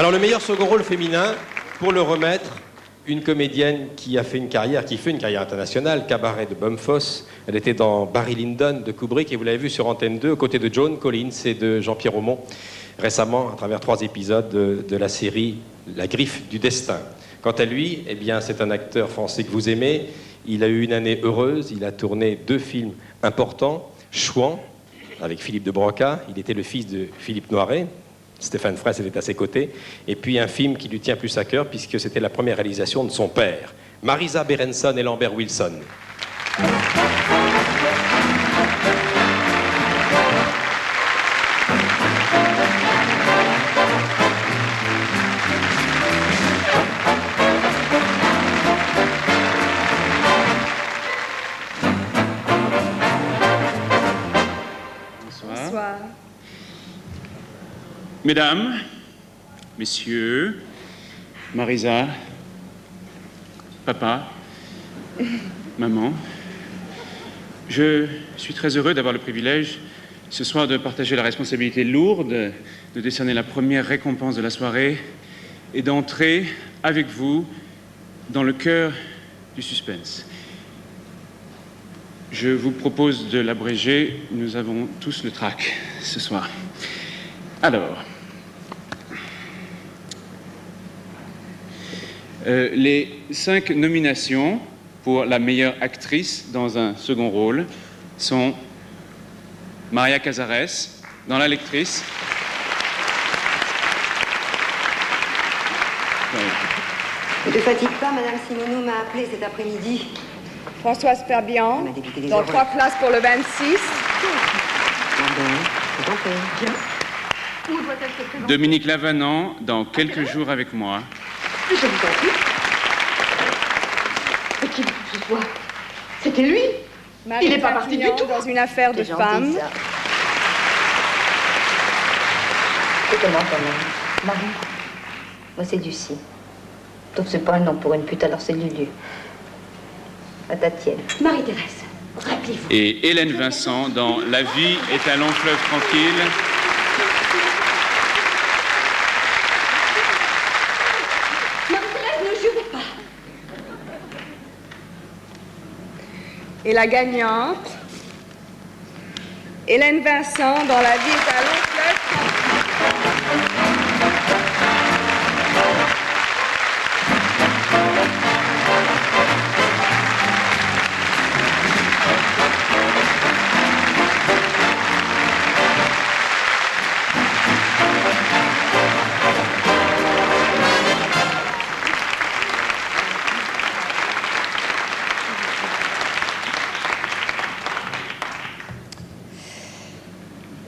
Alors le meilleur second rôle féminin, pour le remettre, une comédienne qui fait une carrière internationale, Cabaret de Bumfoss. Elle était dans Barry Lyndon de Kubrick et vous l'avez vu sur Antenne 2 aux côtés de Joan Collins et de Jean-Pierre Aumont récemment à travers 3 épisodes de la série La Griffe du Destin. Quant à lui, eh bien, c'est un acteur français que vous aimez. Il a eu une année heureuse. Il a tourné 2 films importants. Chouan, avec Philippe de Broca. Il était le fils de Philippe Noiret. Stéphane Fraisse était à ses côtés. Et puis un film qui lui tient plus à cœur puisque c'était la première réalisation de son père, Marisa Berenson et Lambert Wilson. Bonsoir. Mesdames, messieurs, Marisa, papa, maman, je suis très heureux d'avoir le privilège ce soir de partager la responsabilité lourde de décerner la première récompense de la soirée et d'entrer avec vous dans le cœur du suspense. Je vous propose de l'abréger, nous avons tous le trac ce soir. Alors, les 5 nominations pour la meilleure actrice dans un second rôle sont Maria Cazares dans La Lectrice, Ne te fatigue pas, Madame Simoneau m'a appelé cet après-midi. Françoise Perbian, dans 3 places pour le 26. Dominique Lavanant dans Quelques jours avec moi. Je vous en prie. Mais qui que ce soit, c'était lui. Marie Il n'est pas parti du tout. Dans Une affaire de femme. C'est comment ton nom? Marie. Moi, c'est Lucie. Donc, c'est pas un nom pour une pute, alors c'est Lulu. À ta tienne. Marie-Thérèse, rappelez-vous. Et Hélène Vincent dans La vie est un long fleuve tranquille. Marie-Thérèse, ne jure pas. Et la gagnante, Hélène Vincent dans La vie est un long fleuve tranquille.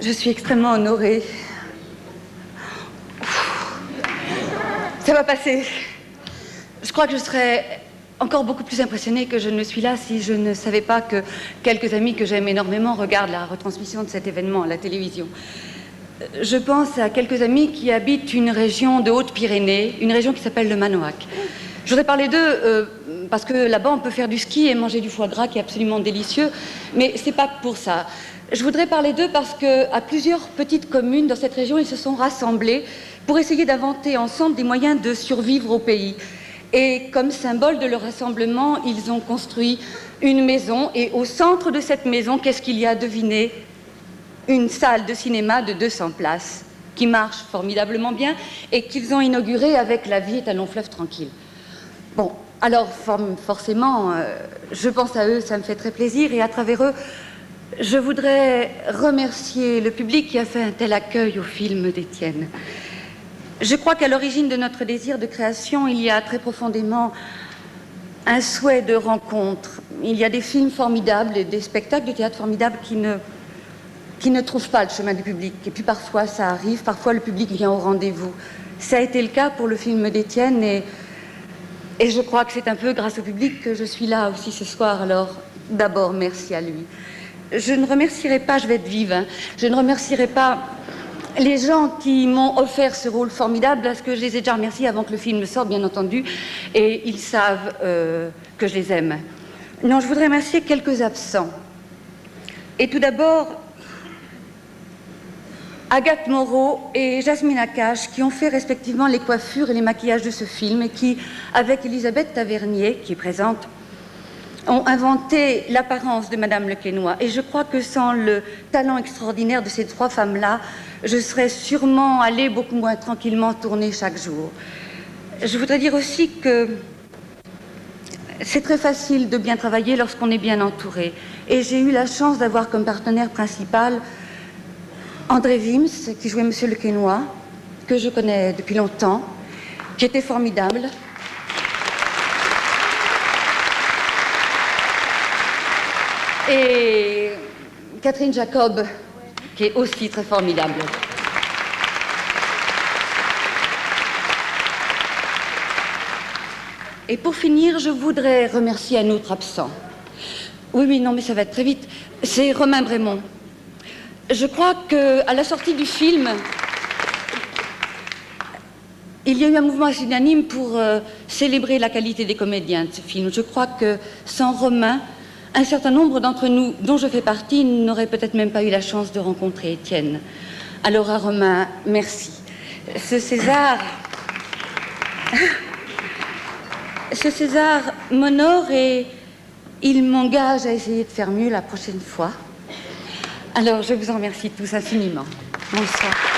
Je suis extrêmement honorée. Ça va passer. Je crois que je serais encore beaucoup plus impressionnée que je ne le suis là si je ne savais pas que quelques amis que j'aime énormément regardent la retransmission de cet événement à la télévision. Je pense à quelques amis qui habitent une région de Haute-Pyrénées, une région qui s'appelle le Manoac. Je voudrais parler d'eux parce que là-bas on peut faire du ski et manger du foie gras qui est absolument délicieux, mais c'est pas pour ça. Je voudrais parler d'eux parce qu'à plusieurs petites communes dans cette région, ils se sont rassemblés pour essayer d'inventer ensemble des moyens de survivre au pays. Et comme symbole de leur rassemblement, ils ont construit une maison. Et au centre de cette maison, qu'est-ce qu'il y a? Devinez? Une salle de cinéma de 200 places qui marche formidablement bien et qu'ils ont inaugurée avec La vie est un long fleuve tranquille. Bon, alors forcément, je pense à eux, ça me fait très plaisir. Et à travers eux, je voudrais remercier le public qui a fait un tel accueil au film d'Étienne. Je crois qu'à l'origine de notre désir de création, il y a très profondément un souhait de rencontre. Il y a des films formidables et des spectacles de théâtre formidables qui ne trouvent pas le chemin du public. Et puis parfois, ça arrive, parfois le public vient au rendez-vous. Ça a été le cas pour le film d'Étienne et je crois que c'est un peu grâce au public que je suis là aussi ce soir. Alors, d'abord, merci à lui. Je ne remercierai pas, je vais être vive, hein, je ne remercierai pas les gens qui m'ont offert ce rôle formidable, parce que je les ai déjà remerciés avant que le film sorte, bien entendu, et ils savent que je les aime. Non, je voudrais remercier quelques absents. Et tout d'abord, Agathe Moreau et Jasmine Akache, qui ont fait respectivement les coiffures et les maquillages de ce film, et qui, avec Elisabeth Tavernier, qui est présente, ont inventé l'apparence de Madame Le Quesnoy. Et je crois que sans le talent extraordinaire de ces trois femmes-là, je serais sûrement allée beaucoup moins tranquillement tourner chaque jour. Je voudrais dire aussi que c'est très facile de bien travailler lorsqu'on est bien entouré. Et j'ai eu la chance d'avoir comme partenaire principal André Wims, qui jouait Monsieur Le Quesnoy, que je connais depuis longtemps, qui était formidable. Et Catherine Jacob, qui est aussi très formidable. Et pour finir, je voudrais remercier un autre absent. Oui, non, mais ça va être très vite. C'est Romain Brémond. Je crois qu'à la sortie du film, il y a eu un mouvement assez unanime pour célébrer la qualité des comédiens de ce film. Je crois que sans Romain, un certain nombre d'entre nous, dont je fais partie, n'auraient peut-être même pas eu la chance de rencontrer Étienne. Alors à Romain, merci. Ce César m'honore et il m'engage à essayer de faire mieux la prochaine fois. Alors je vous en remercie tous infiniment. Bonsoir.